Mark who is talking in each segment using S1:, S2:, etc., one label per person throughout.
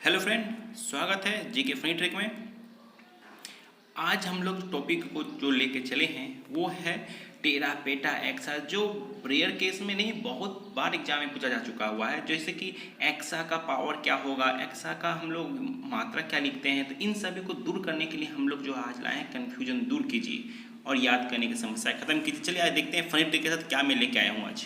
S1: Hello friend, स्वागत है GK funny trick में। आज हम लोग टॉपिक को जो लेके चले हैं वो है टेरा पेटा एक्सा, जो रेयर केस में नहीं बहुत बार एग्जाम में पूछा जा चुका हुआ है। जैसे कि एक्सा का पावर क्या होगा, एक्सा का हम लोग मात्रा क्या लिखते हैं। तो इन सभी को दूर करने के लिए हम लोग जो आज लाए हैं, कन्फ्यूजन दूर कीजिए और याद करने की समस्या खत्म कीजिए। चलिए आज देखते हैं फनी ट्रिक के साथ क्या मैं लेके आया हूँ आज।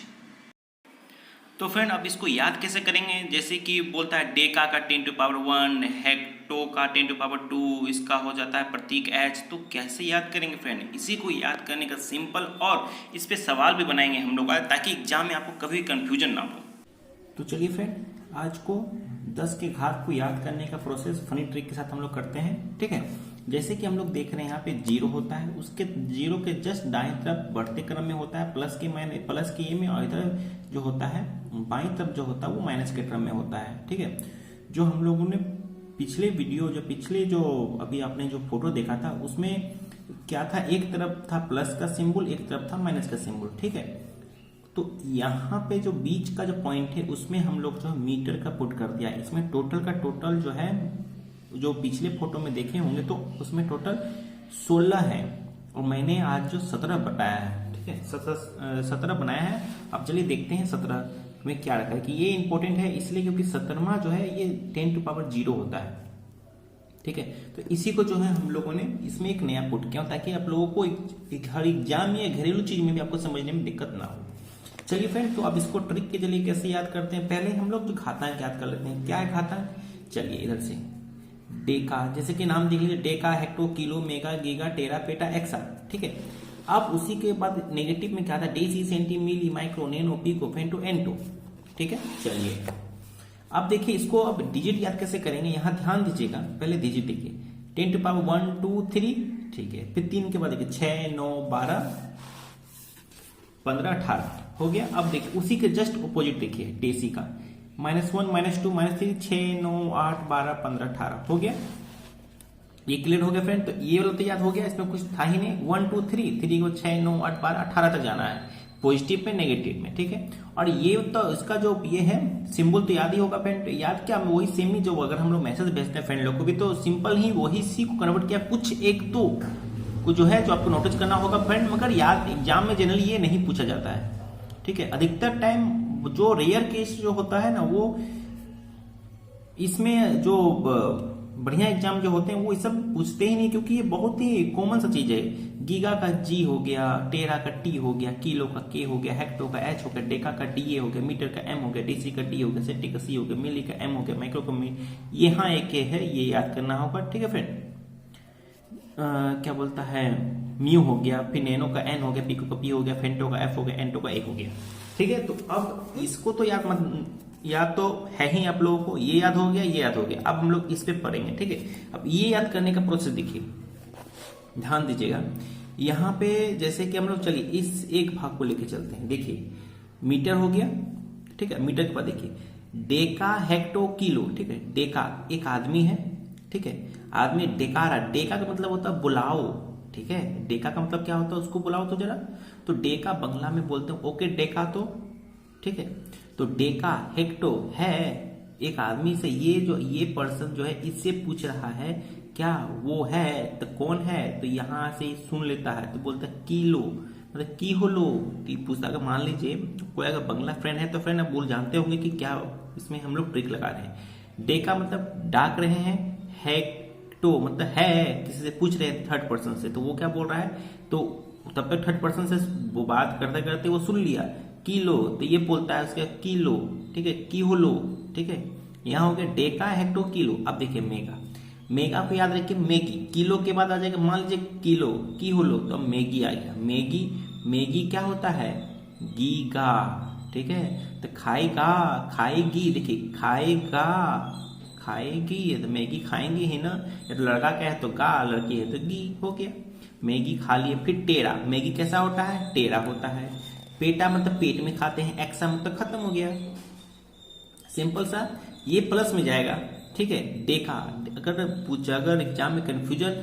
S1: तो फ्रेंड अब इसको याद कैसे करेंगे, जैसे कि बोलता है डेका का 10⁻1, हेक्टो का 10⁻2, इसका हो जाता है प्रतीक एच। तो कैसे याद करेंगे फ्रेंड, इसी को याद करने का सिंपल और इस पे सवाल भी बनाएंगे हम लोग आज, ताकि एग्जाम में आपको कभी कंफ्यूजन ना हो।
S2: तो चलिए फ्रेंड, आज को 10 के घात को याद करने का प्रोसेस फनी ट्रिक के साथ हम लोग करते हैं। ठीक है, जैसे कि हम लोग देख रहे हैं यहाँ पे 0 होता है, उसके 0 के जस्ट दाएं तरफ बढ़ते क्रम में होता है प्लस के ये में, और इधर जो होता है बाईं तरफ जो होता है वो माइनस के क्रम में होता है। ठीक है, जो हम लोगों ने पिछले जो अभी आपने जो फोटो देखा था उसमें क्या था, एक तरफ था प्लस का सिंबल, एक तरफ था माइनस का सिंबल। ठीक है, तो यहाँ पे जो बीच का जो पॉइंट है उसमें हम लोग जो मीटर का पुट कर दिया। इसमें टोटल का टोटल जो है, जो पिछले फोटो में देखे होंगे तो उसमें टोटल 16 है और मैंने आज जो 17 बताया है। ठीक है, 17 बनाया है। अब चलिए देखते हैं 17 में क्या रखा है। कि ये इंपॉर्टेंट है इसलिए क्योंकि 17वां जो है ये 10⁻0 होता है। ठीक है, तो इसी को जो है हम लोगों ने इसमें एक नया पुट किया ताकि आप लोगों को हर एग्जाम या घरेलू चीज में भी आपको समझने में दिक्कत ना हो। चलिए फ्रेंड, तो अब इसको ट्रिक के जरिए कैसे याद करते हैं। पहले हम लोग जो घातांक याद कर लेते हैं। क्या है घातांक, चलिए इधर से डेका, जैसे कि नाम देख लीजिए, deca, hecto, kilo, mega, giga, tera, peta, exa. ठीक है, अब उसी के बाद नेगेटिव में क्या था, डेसी, सेंटी, मिली, माइक्रो, नैनो, पिको, फेंटो, एंटो। ठीक है, चलिए अब देखिए इसको अब डिजिट याद कैसे करेंगे। यहां ध्यान दीजिएगा, पहले डिजिट देखिए 10⁻1 2 3। ठीक है, फिर 3 के बाद देखिए 6 9 12 15 18 हो गया। अब देखिए उसी के जस्ट अपोजिट देखिए डेसी का -1 -2 -3 6 9 8 12 15 18 हो गया। ये क्लियर हो गया फ्रेंड। तो ये वाला तो याद हो गया, इसमें कुछ था ही नहीं। 1 2 3 को 6 9 8 12 18 तक जाना है, पॉजिटिव में नेगेटिव में। ठीक है, और ये तो इसका जो ये है सिंबल तो याद ही होगा फ्रेंड। याद क्या, वही सेम ही जो अगर हम लोग मैसेज भेजते हैं फ्रेंड लोग को भी तो सिंपल ही वही सी को कन्वर्ट किया। कुछ एक तो कुछ जो है जो आपको नोटिस करना होगा फ्रेंड, मगर याद एग्जाम में जनरली ये नहीं पूछा जाता है। ठीक है, अधिकतर टाइम जो रेयर केस जो होता है ना, वो इसमें जो बढ़िया एग्जाम जो होते हैं वो ये सब पूछते ही नहीं, क्योंकि ये बहुत ही कॉमन सा चीज है। गीगा का जी हो गया, टेरा का टी हो गया, किलो का के हो गया, हेक्टो का एच हो गया, डेका का डी हो गया, मीटर का एम हो गया, डीसी का डी हो गया, सेंटी का सी हो गया, मिली का एम हो गया, माइक्रो का मी, यहाँ एक है, ये याद करना होगा। ठीक है फ्रेंड, क्या बोलता है, म्यू हो गया, फिर नैनो का एन हो गया, पिको का पी हो गया, फेंटो का एफ हो गया, एंटो का ए हो गया। ठीक है, तो अब इसको तो याद तो है ही आप लोगों को, ये याद हो गया, ये याद हो गया। अब हम लोग इस पे पढ़ेंगे। ठीक है, अब ये याद करने का प्रोसेस देखिए, ध्यान दीजिएगा। यहाँ पे जैसे कि हम लोग चलिए इस एक भाग को लेके चलते हैं। देखिए मीटर हो गया। ठीक है, मीटर के बाद देखिए डेका, हेक्टो, किलो। ठीक है, डेका एक आदमी है। ठीक है, आदमी डेकारा, डेका का मतलब होता है बुलाओ। ठीक है, डेका का मतलब क्या होता है, उसको बुलाओ तो जरा। तो डेका बंगला में बोलते हैं ओके डेका। तो ठीक है, तो डेका हेक्टो है एक आदमी से, ये पर्सन जो है इससे पूछ रहा है क्या वो है, तो कौन है, तो यहां से सुन लेता है तो बोलता है किलो, मतलब की हो लो की पूछता। अगर मान लीजिए कोई अगर बंगला फ्रेंड है तो फ्रेंड आप बोल जानते होंगे कि क्या इसमें हम लोग ट्रिक लगा रहे हैं। डेका मतलब डाक रहे हैं, हेक्टो मतलब है किसी से पूछ रहे हैं थर्ड पर्सन से, तो वो क्या बोल रहा है, तो तब तक थर्ड पर्सन से वो बात करते करते वो सुन लिया किलो, तो ये बोलता है उसका किलो। ठीक है, की हो लो। ठीक है, यहाँ हो गया डेका, हेक्टो, किलो। अब देखिए मेगा, मेगा को याद रखिए मैगी, किलो के बाद आ जाएगा मान लीजिए किलो, की हो लो, तो अब मैगी आ गया। मैगी, मैगी क्या होता है, गीगा। ठीक है, तो खाएगा, खाएगी, देखिए खाएगा, खाएगी, तो मैगी खाएंगे ही ना। या तो लड़का क्या है तो गा, लड़की है तो गी, हो गया मैगी खा लिए। फिर टेरा, मैगी कैसा होता है, टेरा होता है। पेटा मतलब पेट में खाते हैं, एक्सा मतलब खत्म हो गया, सिंपल सा, ये प्लस में जाएगा। ठीक है, डेका अगर एग्जाम में कंफ्यूजन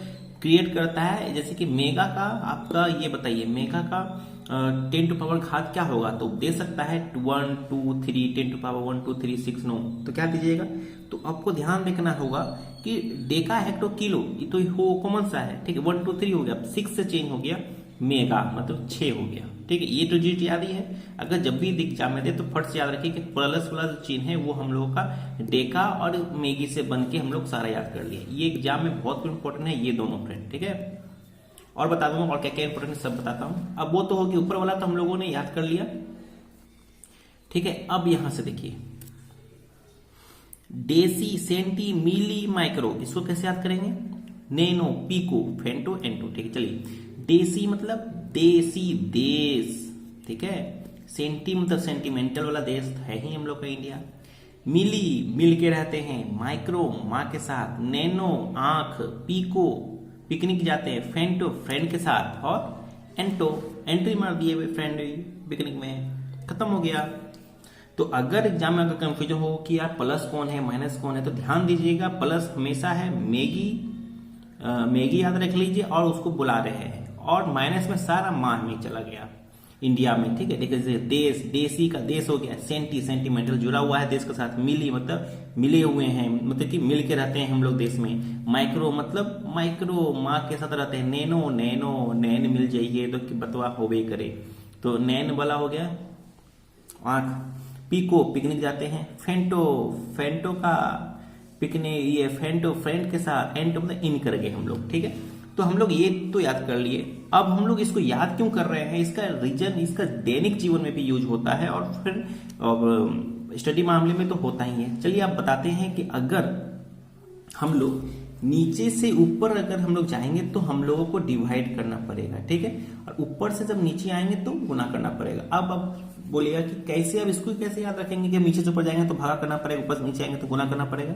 S2: क्रिएट करता है, जैसे कि मेगा का आपका ये बताइए, मेगा का 10 टू पावर घात क्या होगा, तो दे सकता है 1 2 3 10 टू पावर 1 2 3 6 9, तो क्या दीजिएगा। तो आपको ध्यान रखना होगा कि डेका हेक्टो किलो ये तो हो कॉमन सा है, ठीक है। 1 2 3 हो गया, 6 से चेंज हो गया मेगा, मतलब 6 हो गया, ठीक है। ये तो चीज याद ही है। अगर जब भी एग्जाम में दे तो फट से याद रखिए कि प्लस वाला जो चिन्ह है वो हम लोगों का डेका और मेगी से बन के हम लोग सारा याद कर लिए। ये एग्जाम में बहुत इंपॉर्टेंट है ये दोनों फ्रेंड, ठीक है। और बता दूंगा और क्या क्या इंपॉर्टेंट है सब बताता हूं। अब वो तो होगी ऊपर वाला तो हम लोगों ने याद कर लिया, ठीक है। अब यहां से देखिए डेसी सेंटी मिली माइक्रो, इसको कैसे याद करेंगे, नैनो पिको फेंटो एंटो, ठीक है। चलिए देसी मतलब देसी देश, ठीक है। सेंटी मतलब सेंटिमेंटल वाला देश है ही हम लोग का इंडिया। मिली मिल के रहते हैं, माइक्रो माँ के साथ, नैनो आंख, पिको पिकनिक जाते हैं, फेंटो फ्रेंड के साथ, और एंटो एंट्री मार दिए हुए फ्रेंड पिकनिक में, खत्म हो गया। तो अगर एग्जाम में अगर कंफ्यूजन हो कि यार प्लस कौन है माइनस कौन है, तो ध्यान दीजिएगा प्लस हमेशा है मैगी, मैगी याद रख लीजिए और उसको बुला रहे हैं, और माइनस में सारा मान में चला गया इंडिया में, ठीक है। देखिए देश, देसी का देश हो गया, सेंटी सेंटिमेंटल जुड़ा हुआ है देश के साथ, मिली मतलब मिले हुए हैं, मतलब कि मिल के रहते हैं हम लोग देश में। माइक्रो मतलब माइक्रो माँ के साथ रहते हैं। नैनो नैनो नैन मिल जाइए तो बतवा हो भी करे, तो नैन वाला हो गया आंख। पिको पिकनिक जाते हैं, फेंटो फेंटो का पिकनिक, ये फेंटो फ्रेंड के साथ, एंटो मतलब इन कर गए हम लोग, ठीक है। तो हम लोग ये तो याद कर लिए। अब हम लोग इसको याद क्यों कर रहे हैं, इसका रीजन इसका दैनिक जीवन में भी यूज होता है और फिर स्टडी मामले में तो होता ही है। चलिए आप बताते हैं कि अगर हम लोग नीचे से ऊपर अगर हम लोग जाएंगे तो हम लोगों को डिवाइड करना पड़ेगा, ठीक है। और ऊपर से जब नीचे आएंगे तो गुना करना पड़ेगा। अब बोलिएगा कि कैसे, अब इसको कैसे याद रखेंगे कि नीचे से ऊपर जाएंगे तो भागा करना पड़ेगा, ऊपर से नीचे आएंगे तो गुना करना पड़ेगा।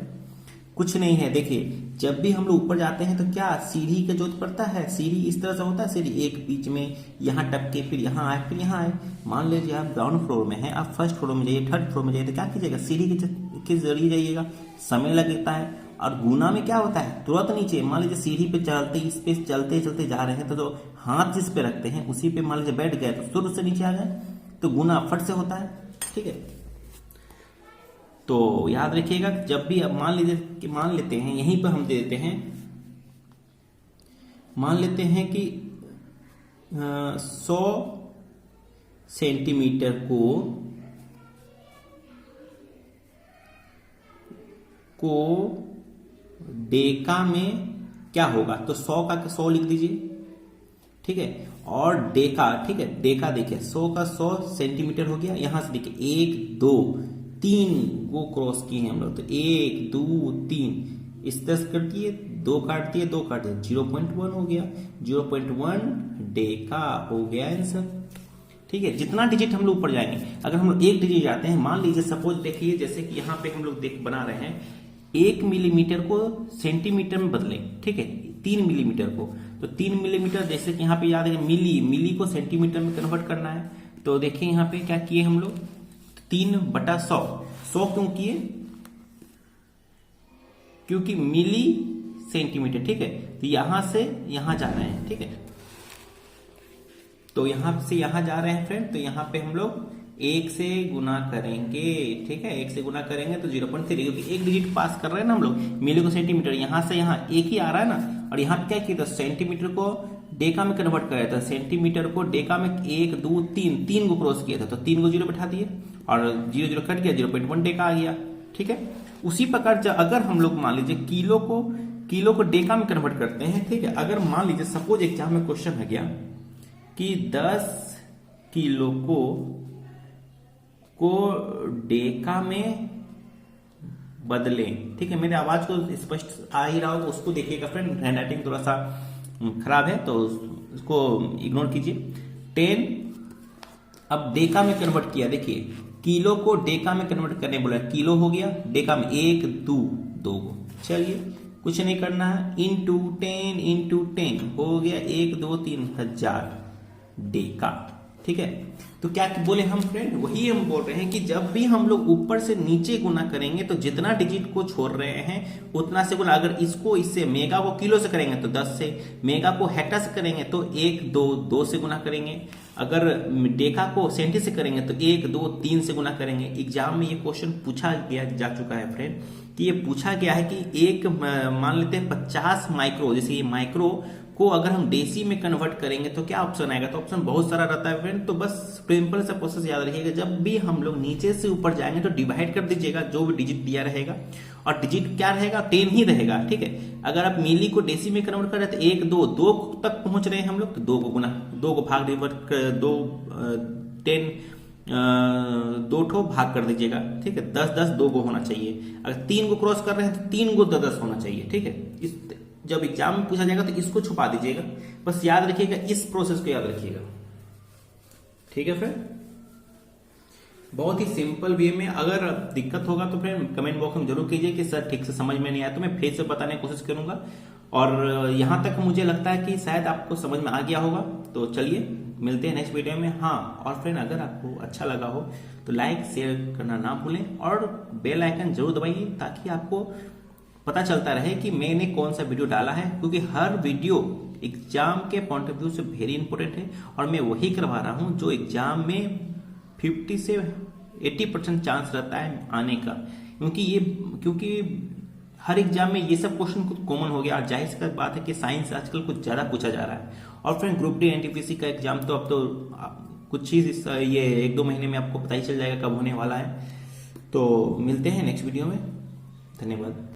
S2: कुछ नहीं है, देखिए जब भी हम लोग ऊपर जाते हैं तो क्या सीढ़ी का जरूरत पड़ता है, सीढ़ी इस तरह से होता है, सीढ़ी एक बीच में यहाँ टपके फिर यहाँ आए फिर यहाँ आए। मान लीजिए आप ग्राउंड फ्लोर में हैं, आप फर्स्ट फ्लोर में जाइए, थर्ड फ्लोर में जाइए, तो क्या कीजिएगा, सीढ़ी के जरिए जाइएगा, समय लगता है। और गुना में क्या होता है, तुरंत नीचे मान लीजिए सीढ़ी पे चलते, इस पे चलते चलते जा रहे हैं तो जो हाथ जिस पे रखते हैं उसी पे मान लीजिए बैठ गए तो शुरू से नीचे आ गए, तो गुना फट से होता है, ठीक है। तो याद रखिएगा जब भी अब मान लीजिए कि मान लेते हैं यहीं पर हम दे देते हैं, मान लेते हैं कि 100 सेंटीमीटर को डेका में क्या होगा, तो 100 का 100 लिख दीजिए, ठीक है। और डेका, ठीक है, डेका देखिए 100 का 100 सेंटीमीटर हो गया। यहां से देखिए 1 2 3 वो क्रॉस किए हैं हम लोग, तो 1 2 3 इस तरह से कर दिए, 2 काट दिए 2 काट दिए, 0.1 हो गया, 0.1 डेका हो गया आंसर, ठीक है। जितना डिजिट हम लोग ऊपर जाएंगे, अगर हम लोग एक डिजिट जाते हैं, मान लीजिए सपोज देखिए जैसे कि यहाँ पे हम लोग बना रहे हैं 1 मिलीमीटर को सेंटीमीटर में बदले, ठीक है, 3 मिलीमीटर को, तो 3 मिलीमीटर जैसे कि यहाँ पे याद है मिली को सेंटीमीटर में कन्वर्ट करना है, तो देखिए यहाँ पे क्या किए हम लोग 3/100, 100 क्यों किए, क्योंकि मिली सेंटीमीटर, ठीक है। तो यहां से यहां जा रहे हैं, ठीक है, तो यहां से यहां जा रहे हैं फ्रेंड, तो यहां पे हम लोग 1 से गुना करेंगे, ठीक है, 1 से गुना करेंगे तो 0.3, क्योंकि एक डिजिट पास कर रहे हैं ना हम लोग, मिली को सेंटीमीटर, यहां से यहां एक ही आ रहा है ना, और यहां पे क्या किया था सेंटीमीटर को डेका में कन्वर्ट कर रहा था, सेंटीमीटर को डेका में 1 2 3 को क्रॉस किया था, तो 3 को 0 बैठा दिए और 0 0 कट गया, 0.1 डेका आ गया, ठीक है। उसी प्रकार अगर हम लोग मान लीजिए किलो को डेका में कन्वर्ट करते हैं, ठीक है। अगर मान लीजिए सपोज एग्जाम में क्वेश्चन है गया कि 10 किलो को डेका में बदलें, ठीक है। मेरे आवाज को स्पष्ट आ ही रहा होगा, उसको देखिएगा फ्रेंड, हैंडराइटिंग थोड़ा सा खराब है तो उसको इग्नोर कीजिए। 10 अब डेका में कन्वर्ट किया, देखिए किलो को डेका में कन्वर्ट करने बोला, किलो हो गया, डेका में 1 2 को, चलिए कुछ नहीं करना है, इंटू 10 हो गया 1 2 3 1000 डेका, ठीक है। तो क्या बोले हम फ्रेंड, वही हम बोल रहे हैं कि जब भी हम लोग ऊपर से नीचे गुना करेंगे तो जितना डिजिट को छोड़ रहे हैं उतना से गुना। अगर इसको इससे मेगा को किलो से करेंगे तो 10 से, मेगा को हेक्टा से करेंगे तो 1 2 2 से गुना करेंगे, अगर डेका को सेंटी से करेंगे तो 1 2 3 से गुना करेंगे। एग्जाम में ये क्वेश्चन पूछा गया जा चुका है फ्रेंड, कि ये पूछा गया है कि एक मान लेते हैं 50 माइक्रो, जैसे ये माइक्रो को अगर हम डेसी में कन्वर्ट करेंगे तो क्या ऑप्शन आएगा। तो ऑप्शन बहुत सारा रहता है फ्रेंड, तो बस सिंपल सा प्रोसेस याद रखिएगा, जब भी हम लोग नीचे से ऊपर जाएंगे तो डिवाइड कर दीजिएगा जो भी डिजिट दिया रहेगा, और डिजिट क्या रहेगा 10 ही रहेगा, ठीक है। अगर आप मिली को डेसी में कन्वर्ट कर रहे हैं तो 1 2 2 तक पहुंच रहे हैं हम लोग, तो 2 को गुना, 2 को भाग डिवाइड 2 10 2 ठो भाग कर दीजिएगा, ठीक है। 10 10 2 को होना चाहिए। अगर 3 को क्रॉस कर रहे हैं तो 3 को 10 10 होना चाहिए, ठीक है। इस जब एग्जाम में पूछा जाएगा तो इसको छुपा दीजिएगा, बस याद रखिएगा, इस प्रोसेस को याद रखिएगा, ठीक है फ्रेंड। बहुत ही सिंपल वे में। अगर दिक्कत होगा तो फ्रेंड कमेंट बॉक्स में जरूर कीजिए कि सर ठीक से समझ में नहीं आया, तो मैं फिर से बताने की कोशिश करूंगा। और यहां तक मुझे लगता है कि शायद आपको समझ में आ गया होगा। तो चलिए मिलते हैं नेक्स्ट वीडियो में। हाँ, और फ्रेंड अगर आपको अच्छा लगा हो तो लाइक शेयर करना ना भूलें और बेल आइकन जरूर दबाइए, ताकि आपको पता चलता रहे कि मैंने कौन सा वीडियो डाला है, क्योंकि हर वीडियो एग्जाम के पॉइंट ऑफ व्यू से वेरी इंपॉर्टेंट है, और मैं वही करवा रहा हूं जो एग्जाम में 50 से 80% चांस रहता है आने का। क्योंकि हर एग्जाम में ये सब क्वेश्चन कुछ कॉमन हो गया, और जाहिर सी बात है कि साइंस आजकल कुछ ज्यादा पूछा जा रहा है। और फ्रेंड ग्रुप डी एनटीपीसी का एग्जाम तो अब तो कुछ ही ये 1-2 महीने में आपको पता ही चल जाएगा कब होने वाला है। तो मिलते हैं नेक्स्ट वीडियो में, धन्यवाद।